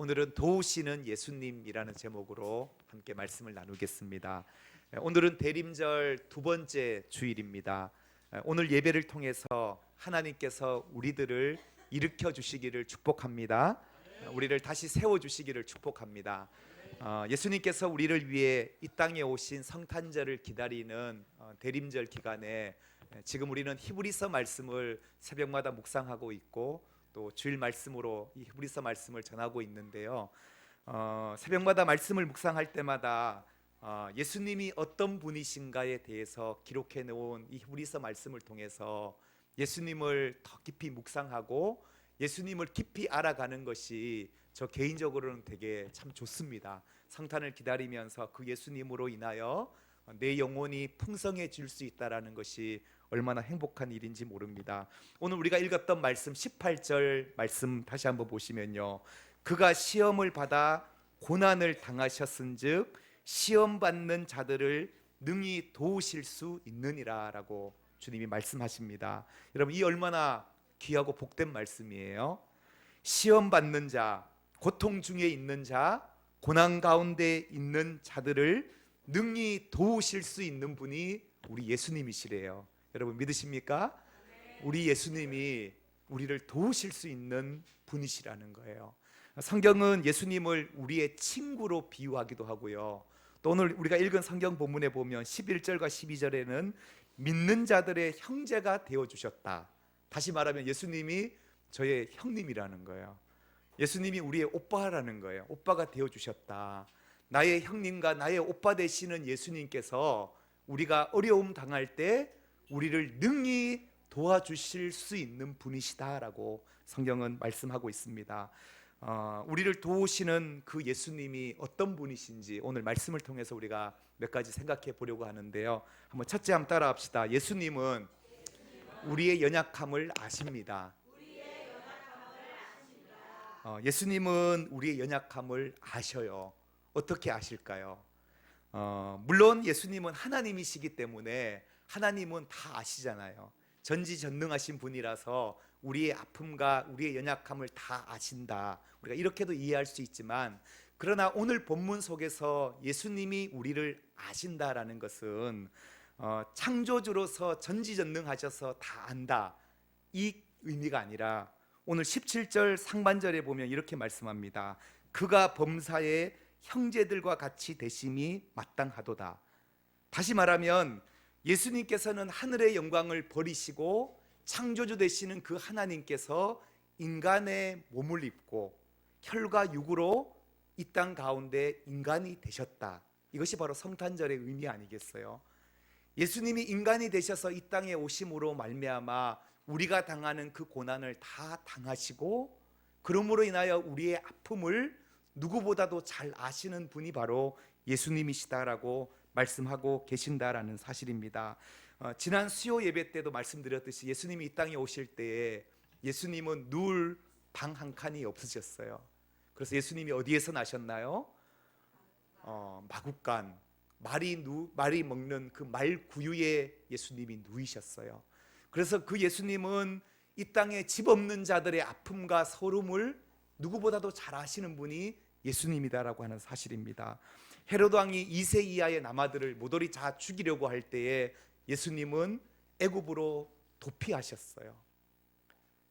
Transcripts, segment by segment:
오늘은 도우시는 예수님이라는 제목으로 함께 말씀을 나누겠습니다. 오늘은 대림절 두 번째 주일입니다. 오늘 예배를 통해서 하나님께서 우리들을 일으켜 주시기를 축복합니다. 우리를 다시 세워 주시기를 축복합니다. 예수님께서 우리를 위해 이 땅에 오신 성탄절을 기다리는 대림절 기간에 지금 우리는 히브리서 말씀을 새벽마다 묵상하고 있고 또 주일 말씀으로 이 히브리서 말씀을 전하고 있는데요. 새벽마다 말씀을 묵상할 때마다 예수님이 어떤 분이신가에 대해서 기록해 놓은 이 히브리서 말씀을 통해서 예수님을 더 깊이 묵상하고 예수님을 깊이 알아가는 것이 저 개인적으로는 되게 참 좋습니다. 성탄을 기다리면서 그 예수님으로 인하여 내 영혼이 풍성해질 수 있다라는 것이 얼마나 행복한 일인지 모릅니다. 오늘 우리가 읽었던 말씀 18절 말씀 다시 한번 보시면요, 그가 시험을 받아 고난을 당하셨은즉 시험 받는 자들을 능히 도우실 수 있느니라 라고 주님이 말씀하십니다. 여러분, 이 얼마나 귀하고 복된 말씀이에요. 시험 받는 자, 고통 중에 있는 자, 고난 가운데 있는 자들을 능히 도우실 수 있는 분이 우리 예수님이시래요. 여러분 믿으십니까? 우리 예수님이 우리를 도우실 수 있는 분이시라는 거예요. 성경은 예수님을 우리의 친구로 비유하기도 하고요. 또 오늘 우리가 읽은 성경 본문에 보면 11절과 12절에는 믿는 자들의 형제가 되어주셨다. 다시 말하면 예수님이 저의 형님이라는 거예요. 예수님이 우리의 오빠라는 거예요. 오빠가 되어주셨다. 나의 형님과 나의 오빠 되시는 예수님께서 우리가 어려움 당할 때 우리를 능히 도와주실 수 있는 분이시다라고 성경은 말씀하고 있습니다. 우리를 도우시는 그 예수님이 어떤 분이신지 오늘 말씀을 통해서 우리가 몇 가지 생각해 보려고 하는데요. 한번 첫째 한번 따라합시다. 예수님은 우리의 연약함을 아십니다. 예수님은 우리의 연약함을 아셔요. 어떻게 아실까요? 물론 예수님은 하나님이시기 때문에 하나님은 다 아시잖아요. 전지전능하신 분이라서 우리의 아픔과 우리의 연약함을 다 아신다. 우리가 이렇게도 이해할 수 있지만, 그러나 오늘 본문 속에서 예수님이 우리를 아신다라는 것은 창조주로서 전지전능하셔서 다 안다, 이 의미가 아니라 오늘 17절 상반절에 보면 이렇게 말씀합니다. 그가 범사에 형제들과 같이 되심이 마땅하도다. 다시 말하면 예수님께서는 하늘의 영광을 버리시고 창조주 되시는 그 하나님께서 인간의 몸을 입고 혈과 육으로 이 땅 가운데 인간이 되셨다. 이것이 바로 성탄절의 의미 아니겠어요? 예수님이 인간이 되셔서 이 땅에 오심으로 말미암아 우리가 당하는 그 고난을 다 당하시고, 그러므로 인하여 우리의 아픔을 누구보다도 잘 아시는 분이 바로 예수님이시다라고 말씀하고 계신다라는 사실입니다. 지난 수요 예배 때도 말씀드렸듯이 예수님이 이 땅에 오실 때에 예수님은 누울 방 한 칸이 없으셨어요. 그래서 예수님이 어디에서 나셨나요? 마구간, 말이 먹는 그 말 구유에 예수님이 누이셨어요. 그래서 그 예수님은 이 땅에 집 없는 자들의 아픔과 서름을 누구보다도 잘 아시는 분이 예수님이다라고 하는 사실입니다. 헤로드 왕이 2세 이하의 남아들을 모조리 다 죽이려고 할 때에 예수님은 애굽으로 도피하셨어요.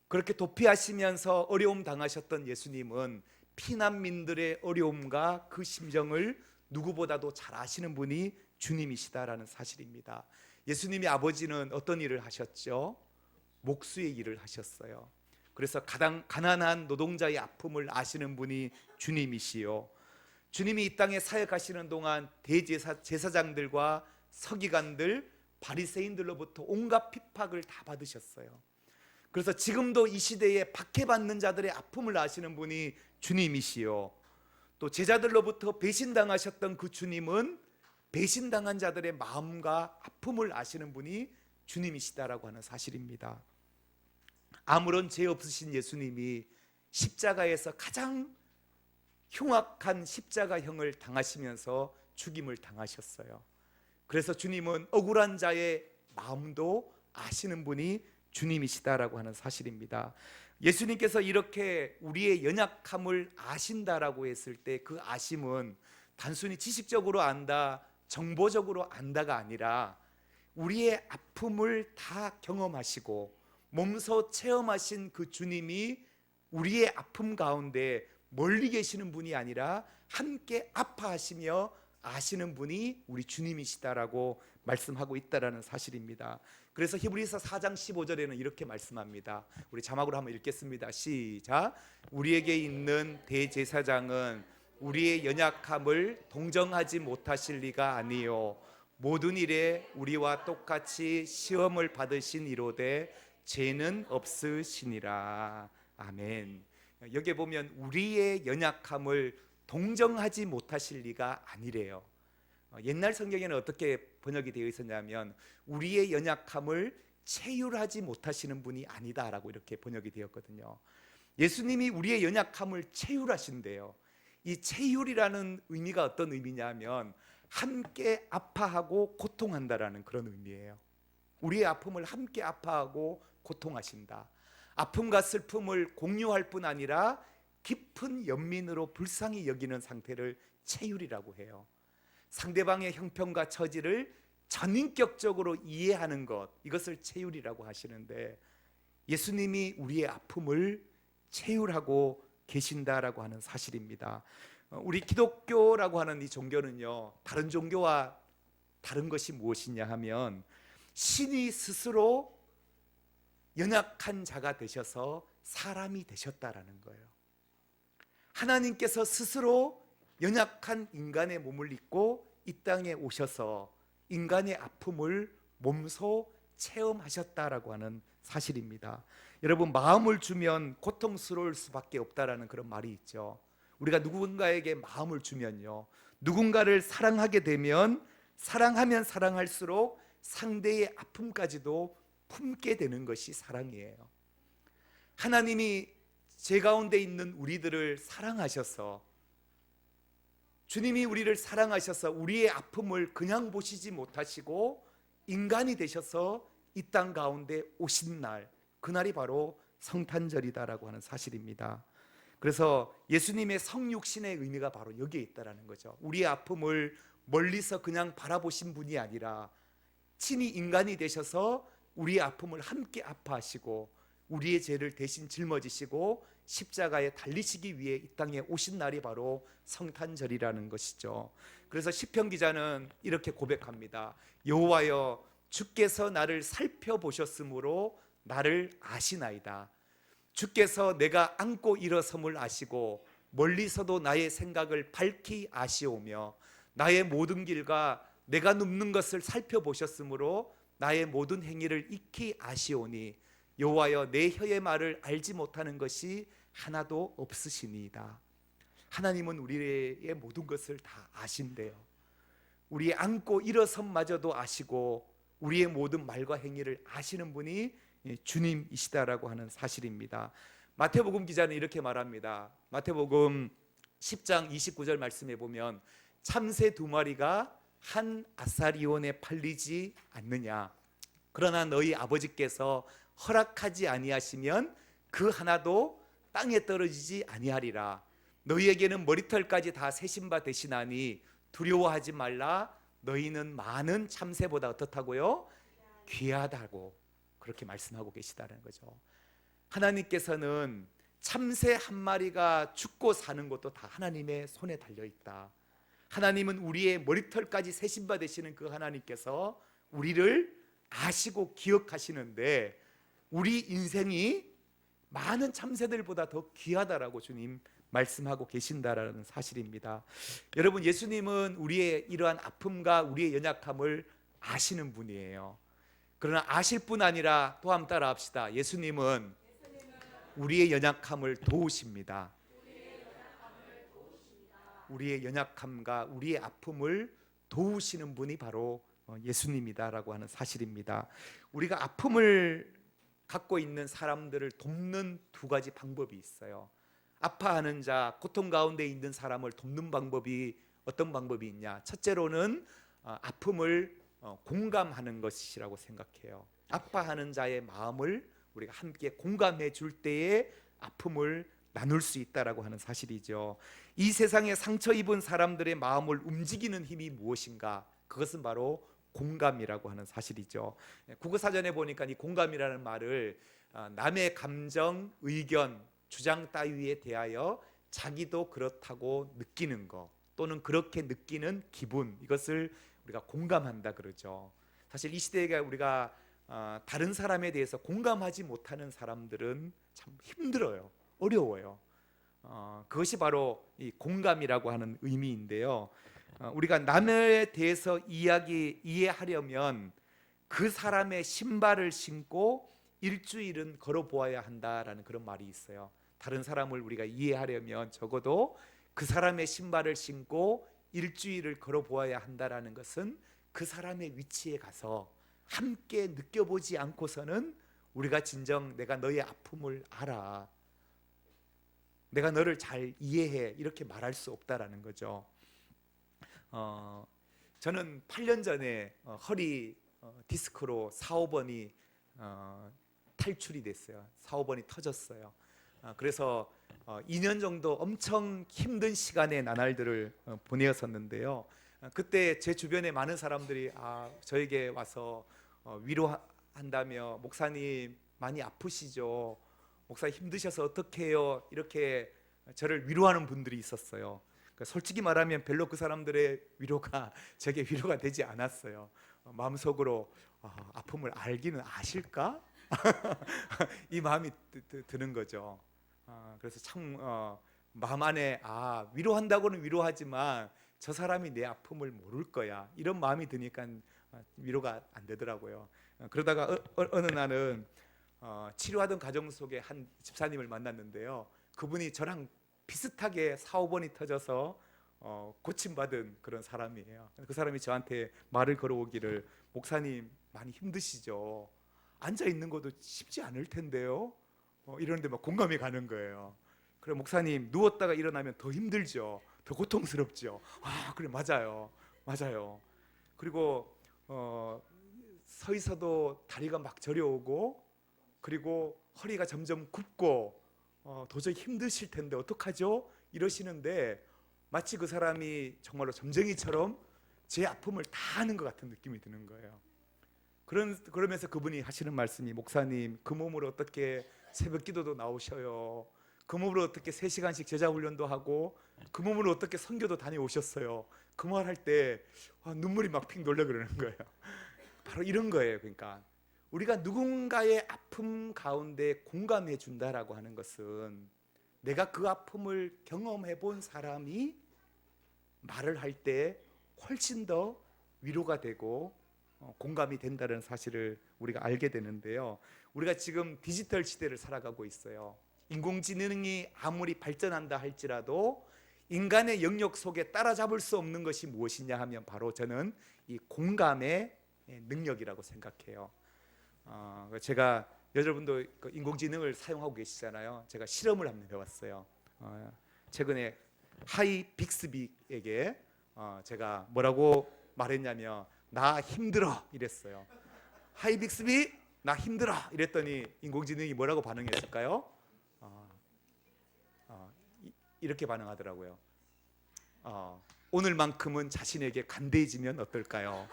그렇게 도피하시면서 어려움 당하셨던 예수님은 피난민들의 어려움과 그 심정을 누구보다도 잘 아시는 분이 주님이시다라는 사실입니다. 예수님의 아버지는 어떤 일을 하셨죠? 목수의 일을 하셨어요. 그래서 가장 가난한 노동자의 아픔을 아시는 분이 주님이시요, 주님이 이 땅에 사역하시는 동안 제사장들과 서기관들, 바리새인들로부터 온갖 핍박을 다 받으셨어요. 그래서 지금도 이 시대에 박해받는 자들의 아픔을 아시는 분이 주님이시요, 또 제자들로부터 배신당하셨던 그 주님은 배신당한 자들의 마음과 아픔을 아시는 분이 주님이시다라고 하는 사실입니다. 아무런 죄 없으신 예수님이 십자가에서 가장 흉악한 십자가형을 당하시면서 죽임을 당하셨어요. 그래서 주님은 억울한 자의 마음도 아시는 분이 주님이시다라고 하는 사실입니다. 예수님께서 이렇게 우리의 연약함을 아신다라고 했을 때 그 아심은 단순히 지식적으로 안다, 정보적으로 안다가 아니라 우리의 아픔을 다 경험하시고 몸소 체험하신 그 주님이 우리의 아픔 가운데 멀리 계시는 분이 아니라 함께 아파하시며 아시는 분이 우리 주님이시다라고 말씀하고 있다라는 사실입니다. 그래서 히브리서 4장 15절에는 이렇게 말씀합니다. 우리 자막으로 한번 읽겠습니다. 시작. 우리에게 있는 대제사장은 우리의 연약함을 동정하지 못하실 리가 아니요 모든 일에 우리와 똑같이 시험을 받으신 이로되 죄는 없으시니라. 아멘. 여기에 보면 우리의 연약함을 동정하지 못하실 리가 아니래요. 옛날 성경에는 어떻게 번역이 되어 있었냐면 우리의 연약함을 체휼하지 못하시는 분이 아니다라고 이렇게 번역이 되었거든요. 예수님이 우리의 연약함을 체휼하신대요. 이 체휼이라는 의미가 어떤 의미냐면 함께 아파하고 고통한다라는 그런 의미예요. 우리의 아픔을 함께 아파하고 고통하신다. 아픔과 슬픔을 공유할 뿐 아니라 깊은 연민으로 불쌍히 여기는 상태를 체휼이라고 해요. 상대방의 형편과 처지를 전인격적으로 이해하는 것, 이것을 체휼이라고 하시는데 예수님이 우리의 아픔을 체휼하고 계신다라고 하는 사실입니다. 우리 기독교라고 하는 이 종교는요, 다른 종교와 다른 것이 무엇이냐 하면 신이 스스로 연약한 자가 되셔서 사람이 되셨다라는 거예요. 하나님께서 스스로 연약한 인간의 몸을 입고 이 땅에 오셔서 인간의 아픔을 몸소 체험하셨다라고 하는 사실입니다. 여러분, 마음을 주면 고통스러울 수밖에 없다라는 그런 말이 있죠. 우리가 누군가에게 마음을 주면요, 누군가를 사랑하게 되면 사랑하면 사랑할수록 상대의 아픔까지도 품게 되는 것이 사랑이에요. 하나님이 제 가운데 있는 우리들을 사랑하셔서, 주님이 우리를 사랑하셔서 우리의 아픔을 그냥 보시지 못하시고 인간이 되셔서 이 땅 가운데 오신 날, 그날이 바로 성탄절이다라고 하는 사실입니다. 그래서 예수님의 성육신의 의미가 바로 여기에 있다라는 거죠. 우리의 아픔을 멀리서 그냥 바라보신 분이 아니라 친히 인간이 되셔서 우리의 아픔을 함께 아파하시고 우리의 죄를 대신 짊어지시고 십자가에 달리시기 위해 이 땅에 오신 날이 바로 성탄절이라는 것이죠. 그래서 시편 기자는 이렇게 고백합니다. 여호와여, 주께서 나를 살펴보셨으므로 나를 아시나이다. 주께서 내가 앉고 일어섬을 아시고 멀리서도 나의 생각을 밝히 아시오며 나의 모든 길과 내가 눕는 것을 살펴보셨으므로 나의 모든 행위를 익히 아시오니 여호와여, 내 혀의 말을 알지 못하는 것이 하나도 없으시니이다. 하나님은 우리의 모든 것을 다 아신대요. 우리의 앉고 일어섬마저도 아시고 우리의 모든 말과 행위를 아시는 분이 주님이시다라고 하는 사실입니다. 마태복음 기자는 이렇게 말합니다. 마태복음 10장 29절 말씀에 보면 참새 2마리가 한 아사리온에 팔리지 않느냐, 그러나 너희 아버지께서 허락하지 아니하시면 그 하나도 땅에 떨어지지 아니하리라. 너희에게는 머리털까지 다 세신 바 되시나니 두려워하지 말라. 너희는 많은 참새보다 어떻다고요? 귀하다고 그렇게 말씀하고 계시다는 거죠. 하나님께서는 참새 한 마리가 죽고 사는 것도 다 하나님의 손에 달려있다. 하나님은 우리의 머리털까지 세신 바 되시는 그 하나님께서 우리를 아시고 기억하시는데 우리 인생이 많은 참새들보다 더 귀하다라고 주님 말씀하고 계신다라는 사실입니다. 여러분, 예수님은 우리의 이러한 아픔과 우리의 연약함을 아시는 분이에요. 그러나 아실 뿐 아니라 또 한번 따라 합시다. 예수님은 우리의 연약함을 도우십니다. 우리의 연약함과 우리의 아픔을 도우시는 분이 바로 예수님이다라고 하는 사실입니다. 우리가 아픔을 갖고 있는 사람들을 돕는 두 가지 방법이 있어요. 아파하는 자, 고통 가운데 있는 사람을 돕는 방법이 어떤 방법이 있냐? 첫째로는 아픔을 공감하는 것이라고 생각해요. 아파하는 자의 마음을 우리가 함께 공감해 줄 때에 아픔을 나눌 수 있다라고 하는 사실이죠. 이 세상에 상처 입은 사람들의 마음을 움직이는 힘이 무엇인가? 그것은 바로 공감이라고 하는 사실이죠. 국어사전에 보니까 이 공감이라는 말을 남의 감정, 의견, 주장 따위에 대하여 자기도 그렇다고 느끼는 것 또는 그렇게 느끼는 기분, 이것을 우리가 공감한다 그러죠. 사실 이 시대에 우리가 다른 사람에 대해서 공감하지 못하는 사람들은 참 힘들어요. 어려워요. 그것이 바로 이 공감이라고 하는 의미인데요. 우리가 남에 대해서 이해하려면 그 사람의 신발을 신고 일주일은 걸어보아야 한다라는 그런 말이 있어요. 다른 사람을 우리가 이해하려면 적어도 그 사람의 신발을 신고 일주일을 걸어보아야 한다라는 것은 그 사람의 위치에 가서 함께 느껴보지 않고서는 우리가 진정 내가 너의 아픔을 알아, 내가 너를 잘 이해해, 이렇게 말할 수 없다라는 거죠. 저는 8년 전에 허리 디스크로 4, 5번이 탈출이 됐어요. 4, 5번이 터졌어요. 그래서 2년 정도 엄청 힘든 시간의 나날들을 보내었었는데요. 그때 제 주변에 많은 사람들이 저에게 와서 위로한다며, 목사님 많이 아프시죠? 목사 힘드셔서 어떻게 해요? 이렇게 저를 위로하는 분들이 있었어요. 솔직히 말하면 별로 그 사람들의 위로가 제게 위로가 되지 않았어요. 마음속으로 아픔을 알기는 아실까? 이 마음이 드는 거죠. 그래서 참 마음 안에 위로한다고는 위로하지만 저 사람이 내 아픔을 모를 거야, 이런 마음이 드니까 위로가 안 되더라고요. 그러다가 어느 날은 치료하던 과정 속에 한 집사님을 만났는데요. 그분이 저랑 비슷하게 4, 5번이 터져서 고침받은 그런 사람이에요. 그 사람이 저한테 말을 걸어오기를, 목사님 많이 힘드시죠? 앉아 있는 것도 쉽지 않을 텐데요. 이러는데 막 공감이 가는 거예요. 그래, 목사님 누웠다가 일어나면 더 힘들죠? 더 고통스럽죠? 그래, 맞아요. 그리고 서 있어도 다리가 막 저려오고, 그리고 허리가 점점 굽고 도저히 힘드실 텐데 어떡하죠? 이러시는데 마치 그 사람이 정말로 점쟁이처럼 제 아픔을 다 아는 것 같은 느낌이 드는 거예요. 그러면서 그분이 하시는 말씀이, 목사님 그 몸으로 어떻게 새벽 기도도 나오셔요? 그 몸으로 어떻게 3시간씩 제자 훈련도 하고, 그 몸으로 어떻게 선교도 다녀오셨어요? 그 말 할 때 눈물이 막 픽 놀려 그러는 거예요. 바로 이런 거예요. 그러니까 우리가 누군가의 아픔 가운데 공감해 준다라고 하는 것은 내가 그 아픔을 경험해 본 사람이 말을 할 때 훨씬 더 위로가 되고 공감이 된다는 사실을 우리가 알게 되는데요. 우리가 지금 디지털 시대를 살아가고 있어요. 인공지능이 아무리 발전한다 할지라도 인간의 영역 속에 따라잡을 수 없는 것이 무엇이냐 하면 바로 저는 이 공감의 능력이라고 생각해요. 제가, 여러분도 인공지능을 사용하고 계시잖아요. 제가 실험을 한번 해봤어요. 최근에 하이 빅스비에게 제가 뭐라고 말했냐면, 나 힘들어 이랬어요. 하이 빅스비, 나 힘들어 이랬더니 인공지능이 뭐라고 반응했을까요? 이렇게 반응하더라고요. 오늘만큼은 자신에게 간대해지면 어떨까요?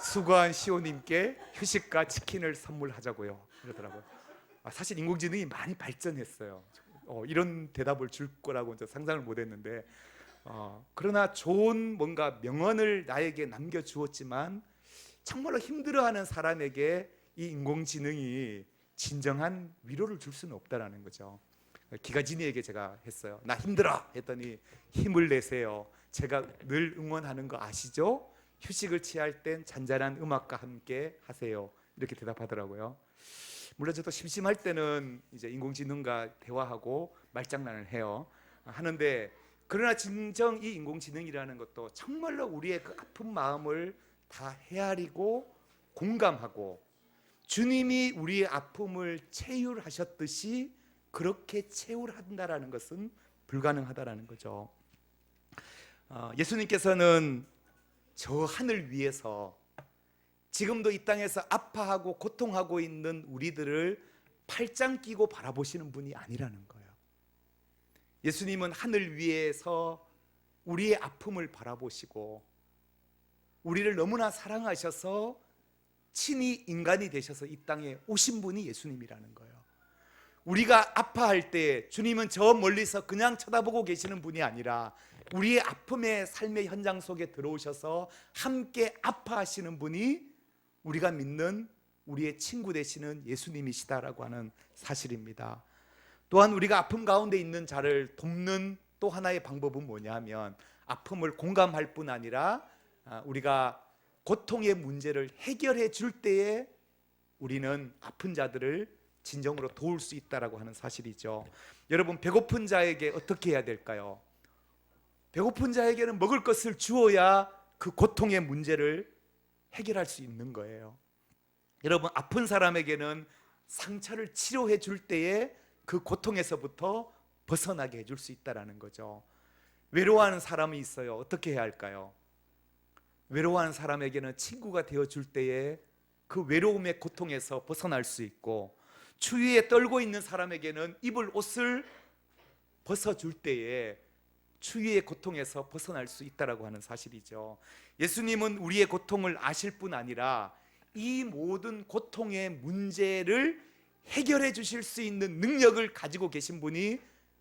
수고한 시호님께 휴식과 치킨을 선물하자고요, 이러더라고요. 사실 인공지능이 많이 발전했어요. 이런 대답을 줄 거라고 상상을 못했는데, 그러나 좋은 뭔가 명언을 나에게 남겨주었지만 정말로 힘들어하는 사람에게 이 인공지능이 진정한 위로를 줄 수는 없다라는 거죠. 기가진이에게 제가 했어요. 나 힘들어 했더니, 힘을 내세요. 제가 늘 응원하는 거 아시죠? 휴식을 취할 땐 잔잔한 음악과 함께 하세요. 이렇게 대답하더라고요. 물론 저도 심심할 때는 이제 인공지능과 대화하고 말장난을 해요. 하는데, 그러나 진정 이 인공지능이라는 것도 정말로 우리의 그 아픈 마음을 다 헤아리고 공감하고, 주님이 우리의 아픔을 체휼하셨듯이 그렇게 체휼한다라는 것은 불가능하다라는 거죠. 예수님께서는 저 하늘 위에서 지금도 이 땅에서 아파하고 고통하고 있는 우리들을 팔짱 끼고 바라보시는 분이 아니라는 거예요. 예수님은 하늘 위에서 우리의 아픔을 바라보시고 우리를 너무나 사랑하셔서 친히 인간이 되셔서 이 땅에 오신 분이 예수님이라는 거예요. 우리가 아파할 때 주님은 저 멀리서 그냥 쳐다보고 계시는 분이 아니라 우리의 아픔의 삶의 현장 속에 들어오셔서 함께 아파하시는 분이 우리가 믿는 우리의 친구 되시는 예수님이시다라고 하는 사실입니다. 또한 우리가 아픔 가운데 있는 자를 돕는 또 하나의 방법은 뭐냐 하면 아픔을 공감할 뿐 아니라 우리가 고통의 문제를 해결해 줄 때에 우리는 아픈 자들을 진정으로 도울 수 있다라고 하는 사실이죠. 여러분, 배고픈 자에게 어떻게 해야 될까요? 배고픈 자에게는 먹을 것을 주어야 그 고통의 문제를 해결할 수 있는 거예요. 여러분, 아픈 사람에게는 상처를 치료해 줄 때에 그 고통에서부터 벗어나게 해줄 수 있다는 거죠. 외로워하는 사람이 있어요. 어떻게 해야 할까요? 외로워하는 사람에게는 친구가 되어줄 때에 그 외로움의 고통에서 벗어날 수 있고, 추위에 떨고 있는 사람에게는 입을 옷을 벗어줄 때에 추위의 고통에서 벗어날 수 있다라고 하는 사실이죠. 예수님은 우리의 고통을 아실 뿐 아니라 이 모든 고통의 문제를 해결해 주실 수 있는 능력을 가지고 계신 분이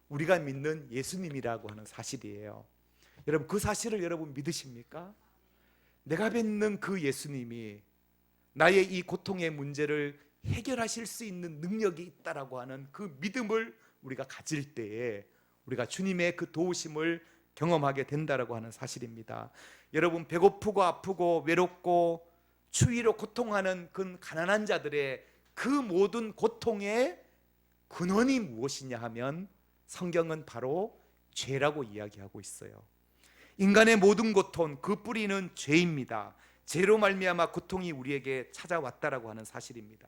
우리가 믿는 예수님이라고 하는 사실이에요. 여러분, 그 사실을 여러분 믿으십니까? 내가 믿는 그 예수님이 나의 이 고통의 문제를 해결하실 수 있는 능력이 있다라고 하는 그 믿음을 우리가 가질 때에 우리가 주님의 그 도우심을 경험하게 된다라고 하는 사실입니다. 여러분, 배고프고 아프고 외롭고 추위로 고통하는 그 가난한 자들의 그 모든 고통의 근원이 무엇이냐 하면 성경은 바로 죄라고 이야기하고 있어요. 인간의 모든 고통, 그 뿌리는 죄입니다. 죄로 말미암아 고통이 우리에게 찾아왔다라고 하는 사실입니다.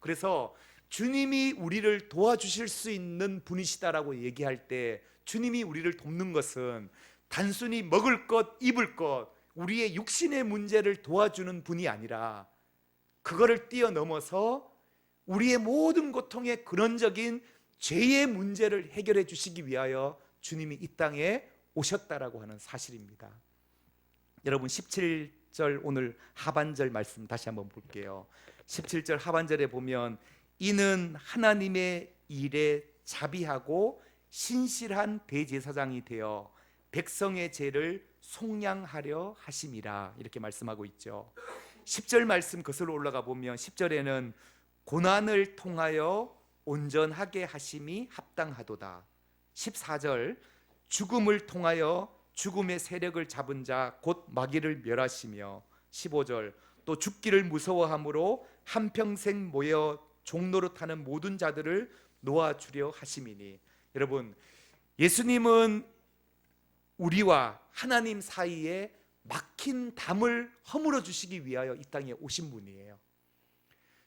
그래서 주님이 우리를 도와주실 수 있는 분이시다라고 얘기할 때 주님이 우리를 돕는 것은 단순히 먹을 것, 입을 것, 우리의 육신의 문제를 도와주는 분이 아니라 그거를 뛰어넘어서 우리의 모든 고통의 근원적인 죄의 문제를 해결해 주시기 위하여 주님이 이 땅에 오셨다라고 하는 사실입니다. 여러분, 17절 오늘 하반절 말씀 다시 한번 볼게요. 17절 하반절에 보면 이는 하나님의 일에 자비하고 신실한 대제사장이 되어 백성의 죄를 속량하려 하심이라, 이렇게 말씀하고 있죠. 10절 말씀 거슬러 올라가 보면 10절에는 고난을 통하여 온전하게 하심이 합당하도다. 14절 죽음을 통하여 죽음의 세력을 잡은 자 곧 마귀를 멸하시며, 15절 또 죽기를 무서워함으로 한평생 모여 종로로 타는 모든 자들을 놓아주려 하심이니. 여러분, 예수님은 우리와 하나님 사이에 막힌 담을 허물어 주시기 위하여 이 땅에 오신 분이에요.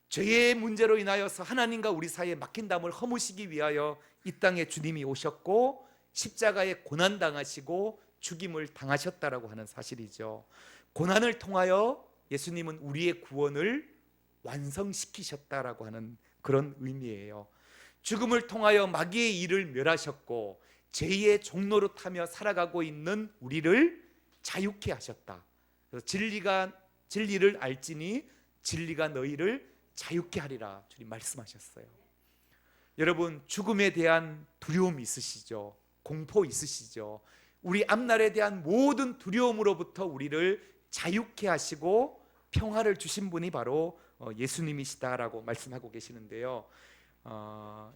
죄의 문제로 인하여서 하나님과 우리 사이에 막힌 담을 허무시기 위하여 이 땅에 주님이 오셨고 십자가에 고난당하시고 죽임을 당하셨다라고 하는 사실이죠. 고난을 통하여 예수님은 우리의 구원을 완성시키셨다라고 하는 그런 의미예요. 죽음을 통하여 마귀의 일을 멸하셨고 죄의 종로로 타며 살아가고 있는 우리를 자유케 하셨다. 그래서 진리를 알지니 진리가 너희를 자유케 하리라 주님 말씀하셨어요. 여러분, 죽음에 대한 두려움 있으시죠? 공포 있으시죠? 우리 앞날에 대한 모든 두려움으로부터 우리를 자유케 하시고 평화를 주신 분이 바로 예수님이시다라고 말씀하고 계시는데요.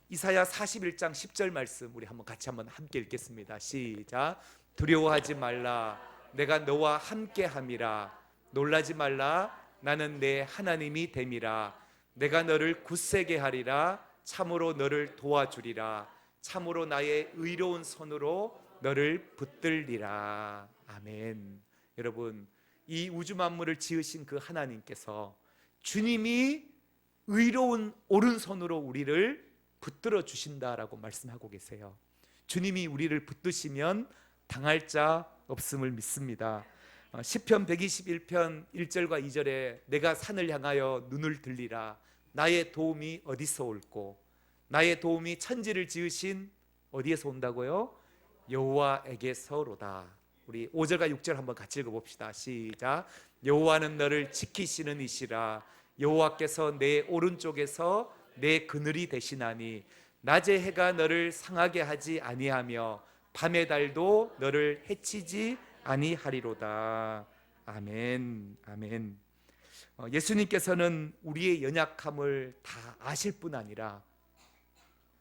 이사야 41장 10절 말씀 우리 같이 함께 읽겠습니다. 시작. 두려워하지 말라, 내가 너와 함께함이라. 놀라지 말라, 나는 내 하나님이 됨이라. 내가 너를 굳세게 하리라. 참으로 너를 도와주리라. 참으로 나의 의로운 손으로 너를 붙들리라. 아멘. 여러분, 이 우주 만물을 지으신 그 하나님께서 주님이 의로운 오른손으로 우리를 붙들어 주신다라고 말씀하고 계세요. 주님이 우리를 붙드시면 당할 자 없음을 믿습니다. 시편 121편 1절과 2절에 내가 산을 향하여 눈을 들리라. 나의 도움이 어디서 올꼬? 나의 도움이 천지를 지으신 어디에서 온다고요? 여호와에게서로다. 우리 5절과 6절 한번 같이 읽어봅시다. 시작. 여호와는 너를 지키시는 이시라. 여호와께서 내 오른쪽에서 내 그늘이 되시나니 낮의 해가 너를 상하게 하지 아니하며 밤의 달도 너를 해치지 아니하리로다. 아멘. 아멘. 예수님께서는 우리의 연약함을 다 아실 뿐 아니라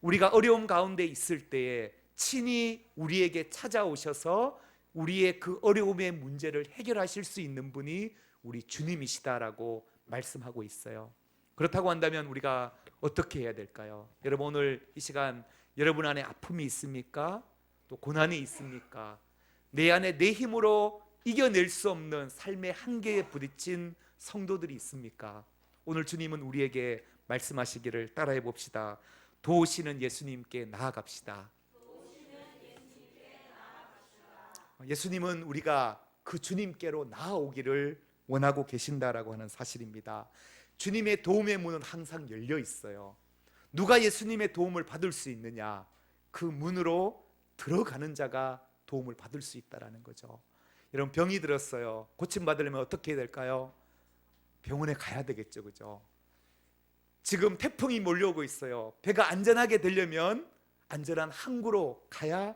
우리가 어려움 가운데 있을 때에 친히 우리에게 찾아오셔서 우리의 그 어려움의 문제를 해결하실 수 있는 분이 우리 주님이시다라고 말씀하고 있어요. 그렇다고 한다면 우리가 어떻게 해야 될까요? 여러분, 오늘 이 시간 여러분 안에 아픔이 있습니까? 또 고난이 있습니까? 내 안에 내 힘으로 이겨낼 수 없는 삶의 한계에 부딪힌 성도들이 있습니까? 오늘 주님은 우리에게 말씀하시기를 따라해 봅시다. 도우시는 예수님께 나아갑시다. 예수님은 우리가 그 주님께로 나아오기를 원하고 계신다라고 하는 사실입니다. 주님의 도움의 문은 항상 열려 있어요. 누가 예수님의 도움을 받을 수 있느냐? 그 문으로 들어가는 자가 도움을 받을 수 있다라는 거죠. 여러분, 병이 들었어요. 고침 받으려면 어떻게 해야 될까요? 병원에 가야 되겠죠, 그죠? 지금 태풍이 몰려오고 있어요. 배가 안전하게 되려면 안전한 항구로 가야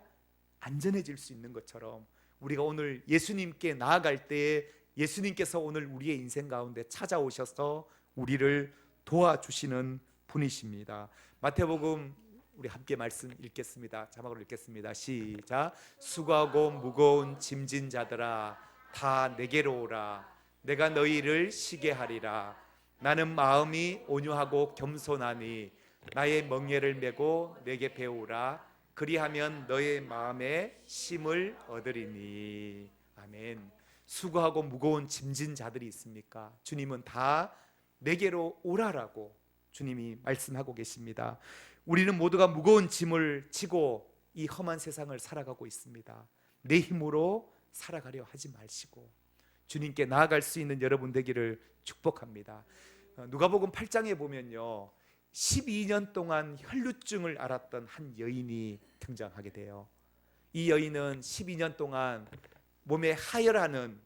안전해질 수 있는 것처럼 우리가 오늘 예수님께 나아갈 때에 예수님께서 오늘 우리의 인생 가운데 찾아오셔서 우리를 도와주시는 분이십니다. 마태복음 우리 함께 말씀 읽겠습니다. 자막으로 읽겠습니다. 시작. 수고하고 무거운 짐진 자들아 다 내게로 오라. 내가 너희를 쉬게 하리라. 나는 마음이 온유하고 겸손하니 나의 멍에를 메고 내게 배우라. 그리하면 너의 마음에 쉼을 얻으리니. 아멘. 수고하고 무거운 짐진 자들이 있습니까? 주님은 다 내게로 오라라고 주님이 말씀하고 계십니다. 우리는 모두가 무거운 짐을 지고 이 험한 세상을 살아가고 있습니다. 내 힘으로 살아가려 하지 마시고 주님께 나아갈 수 있는 여러분 되기를 축복합니다. 누가복음 8장에 보면요, 12년 동안 혈루증을 앓았던 한 여인이 등장하게 돼요. 이 여인은 12년 동안 몸에 하혈하는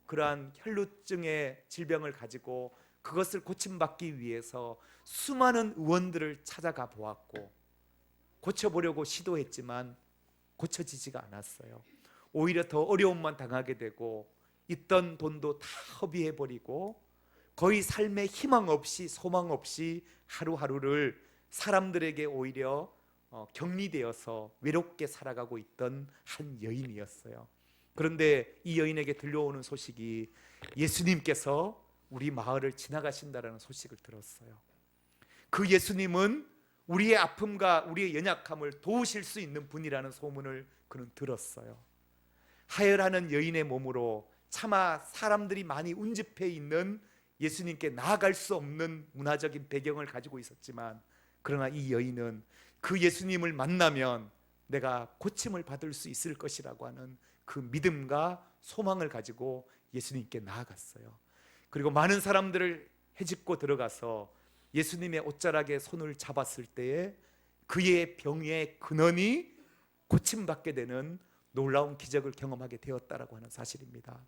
그러한 혈루증의 질병을 가지고 그것을 고침받기 위해서 수많은 의원들을 찾아가 보았고 고쳐보려고 시도했지만 고쳐지지가 않았어요. 오히려 더 어려움만 당하게 되고 있던 돈도 다 허비해버리고 거의 삶에 희망 없이 소망 없이 하루하루를 사람들에게 오히려 격리되어서 외롭게 살아가고 있던 한 여인이었어요. 그런데 이 여인에게 들려오는 소식이 예수님께서 우리 마을을 지나가신다라는 소식을 들었어요. 그 예수님은 우리의 아픔과 우리의 연약함을 도우실 수 있는 분이라는 소문을 그는 들었어요. 하혈하는 여인의 몸으로 차마 사람들이 많이 운집해 있는 예수님께 나아갈 수 없는 문화적인 배경을 가지고 있었지만 그러나 이 여인은 그 예수님을 만나면 내가 고침을 받을 수 있을 것이라고 하는 그 믿음과 소망을 가지고 예수님께 나아갔어요. 그리고 많은 사람들을 헤집고 들어가서 예수님의 옷자락에 손을 잡았을 때에 그의 병의 근원이 고침받게 되는 놀라운 기적을 경험하게 되었다라고 하는 사실입니다.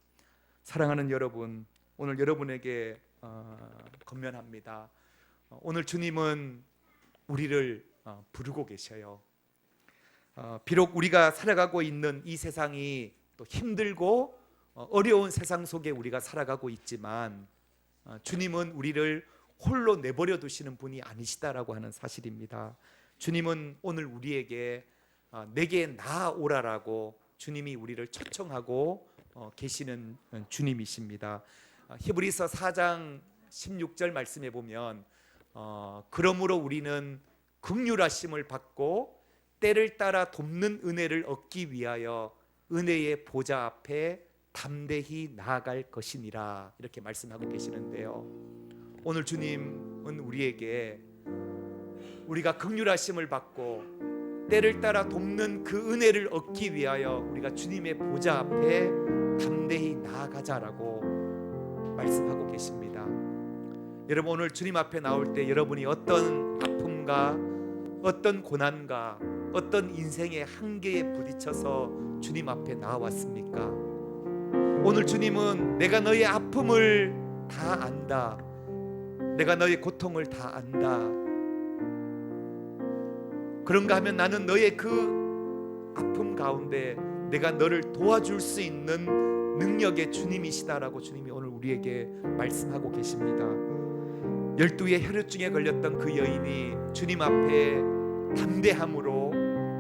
사랑하는 여러분, 오늘 여러분에게 권면합니다. 오늘 주님은 우리를 부르고 계셔요. 비록 우리가 살아가고 있는 이 세상이 또 힘들고 어려운 세상 속에 우리가 살아가고 있지만 주님은 우리를 홀로 내버려 두시는 분이 아니시다라고 하는 사실입니다. 주님은 오늘 우리에게 내게 나아오라라고 주님이 우리를 초청하고 계시는 주님이십니다. 히브리서 4장 16절 말씀에 보면 그러므로 우리는 긍휼하심을 받고 때를 따라 돕는 은혜를 얻기 위하여 은혜의 보좌 앞에 담대히 나아갈 것이니라 이렇게 말씀하고 계시는데요, 오늘 주님은 우리에게 우리가 긍휼하심을 받고 때를 따라 돕는 그 은혜를 얻기 위하여 우리가 주님의 보좌 앞에 담대히 나아가자라고 말씀하고 계십니다. 여러분, 오늘 주님 앞에 나올 때 여러분이 어떤 아픔과 어떤 고난과 어떤 인생의 한계에 부딪혀서 주님 앞에 나와왔습니까? 오늘 주님은 내가 너의 아픔을 다 안다, 내가 너의 고통을 다 안다, 그런가 하면 나는 너의 그 아픔 가운데 내가 너를 도와줄 수 있는 능력의 주님이시다라고 주님이 오늘 우리에게 말씀하고 계십니다. 12의 혈루증에 걸렸던 그 여인이 주님 앞에 담대함으로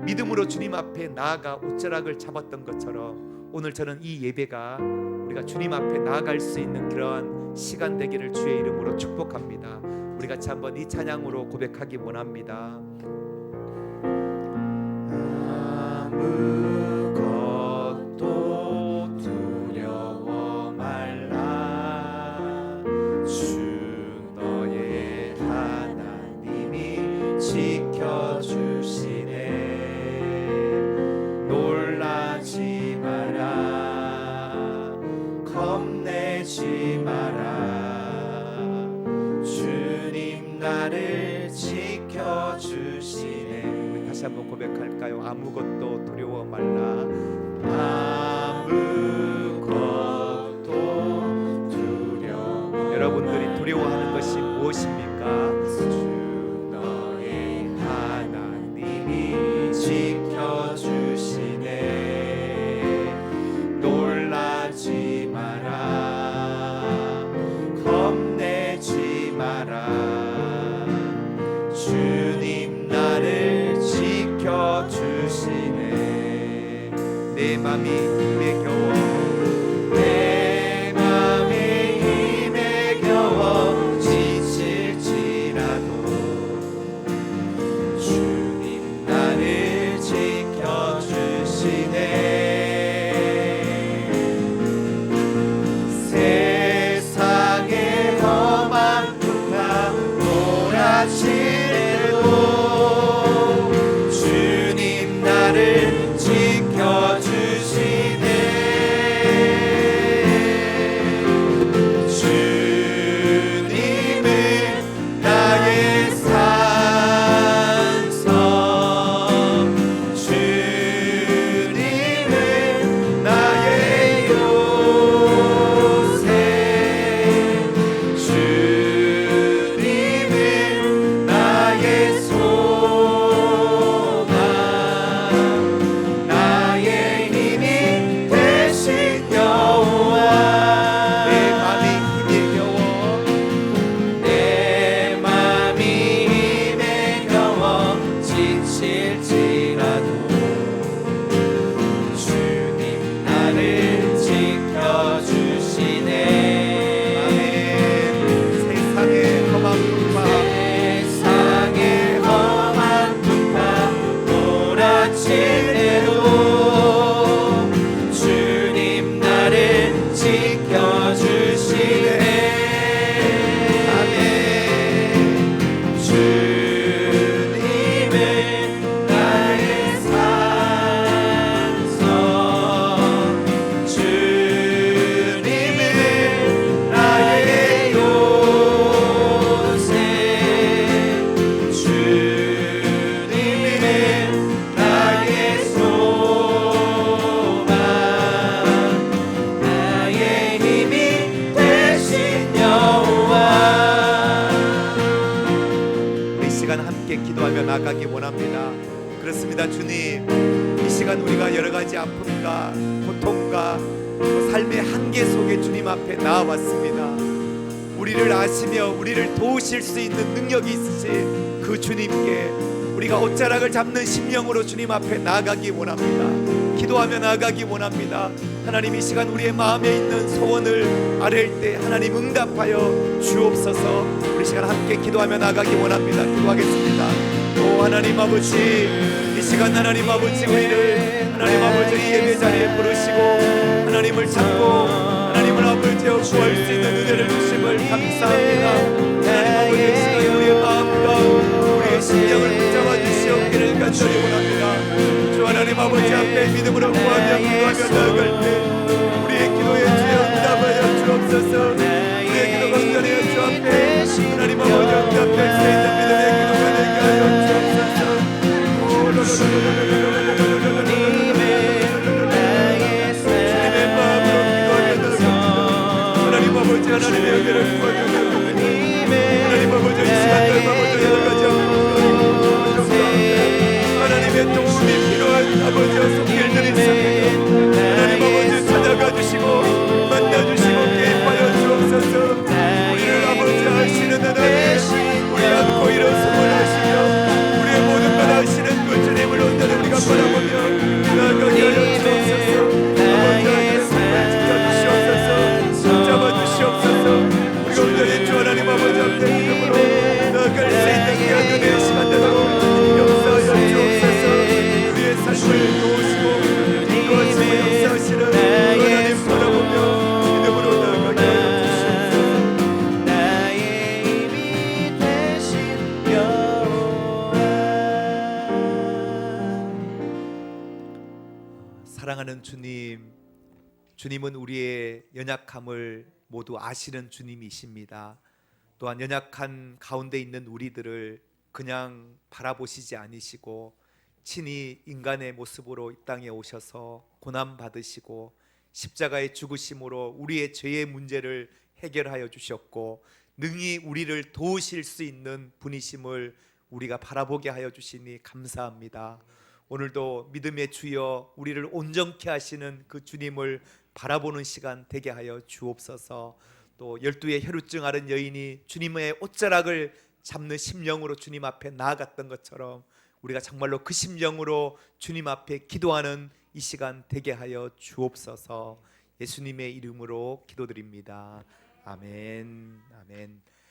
믿음으로 주님 앞에 나아가 옷자락을 잡았던 것처럼 오늘 저는 이 예배가 우리가 주님 앞에 나아갈 수 있는 그러한 시간 되기를 주의 이름으로 축복합니다. 우리 같이 한번 이 찬양으로 고백하기 원합니다. 아무것도 두려워 말라. 주 너의 하나님이 지켜주시네. 놀라지 마라, 겁내지 마라. 주님 나를 지켜주시네. 우리 다시 한번 고백할까요? 아무것도 두려워 말라. 아무것도 두려워. 여러분들이 두려워하는 것이 무엇입니까? 주 너의 하나님이 지켜주시네. 놀라지 마라, 겁내지 마라. 주님 나를 지켜주시네. 내 맘이 힘에 겨워, 내 맘이 힘에 겨워 지칠지라도 주님 나를 지켜주시네. 세상의 험한 풍파 몰아치려도 주님 나를 지켜주시네. 주님은 나의 산성, 주님은 나의 요새, 주님은 나의 소망, 나의 힘이 되신 여호와. 내 맘이 힘에 겨워, 내 맘이 힘에 겨워 지칠지라도 주님 나를 지켜주시네. 세상의 험한 풍파, 세상의 험한 풍파 몰아치려도 주님 나를 지켜주시네. 아멘. 주님은 나의 산성, 주님은 나의 요새, 주님은 나의 소망, 나의 힘이 되신 여호와. 이 시간 함께 기도하며 나가기 원합니다. 그렇습니다. 주님, 이 시간 우리가 여러 가지 아픔과 고통과 또 삶의 한계 속에 주님 앞에 나와왔습니다. 우리를 아시며 우리를 도우실 수 있는 능력이 있으신 그 주님께 우리가 옷자락을 잡는 심령으로 주님 앞에 나아가기 원합니다. 기도하며 나아가기 원합니다. 하나님, 이 시간 우리의 마음에 있는 소원을 아뢰일 때 하나님 응답하여 주옵소서. 우리 시간 함께 기도하며 나아가기 원합니다. 기도하겠습니다. 오 하나님 아버지, 이 시간 하나님 아버지 우리를 하나님 아버지 이 예배 자리에 부르시고 하나님을 찾고 하나님을 아버지여 구할 수 있는 은혜를 주심을 감사합니다. 하나님 아버지, 이 시간 우리의 마음과 우리의 심령을 붙잡아 주시옵기를 간절히 원합니다. 주 하나님 아버지 앞에 믿음으로 구하며 기도하며 나아갈 때 우리의 기도에 주여 응답하여 주옵소서. 우리의 기도 간절히 주 앞에 하나님 아버지 응답될 수 있는 믿음의 기도가 되게 하여 주옵소서. 하나님의 은혜를 부어주옵소서. 하나님 아버지, 이 시간 날 아버지 여러 가지 아버지 하나님의 도움이 필요한 아버지와 손길들이 있습니다. 하나님 아버지 찾아가 주시고 만나주시고 개입하여 주옵소서. 우리를 아버지 아시는 하나님, 우리 안고 일어서을 하시며 우리의 모든 걸 아시는 그 주님을 온전히 우리가 바라보며 나아가게 하여 주옵소서. 아버지 하나님 손을 지켜주시옵소서. 잡아주시옵소서. 우리가 온전히 주 하나님 아버지 앞에 믿음으로 나아갈 수 있는 귀한 은혜의 시간 되도록 역사하여 주옵소서. 우리의 삶을 도우시고 인도하시고 역사하시는 하나님 바라보며 믿음으로 나아가게 하여 주시옵소서. 나의 힘이 되신 여호와. 사랑하는 주님, 주님은 우리의 연약함을 모두 아시는 주님이십니다. 또한 연약한 가운데 있는 우리들을 그냥 바라보시지 않으시고 친히 인간의 모습으로 이 땅에 오셔서 고난 받으시고 십자가의 죽으심으로 우리의 죄의 문제를 해결하여 주셨고 능히 우리를 도우실 수 있는 분이심을 우리가 바라보게 하여 주시니 감사합니다. 오늘도 믿음의 주여 우리를 온전케 하시는 그 주님을 바라보는 시간 되게 하여 주옵소서. 또 12의 혈루증 앓은 여인이 주님의 옷자락을 잡는 심령으로 주님 앞에 나아갔던 것처럼 우리가 정말로 그 심령으로 주님 앞에 기도하는 이 시간 되게 하여 주옵소서. 예수님의 이름으로 기도드립니다. 아멘. 아멘.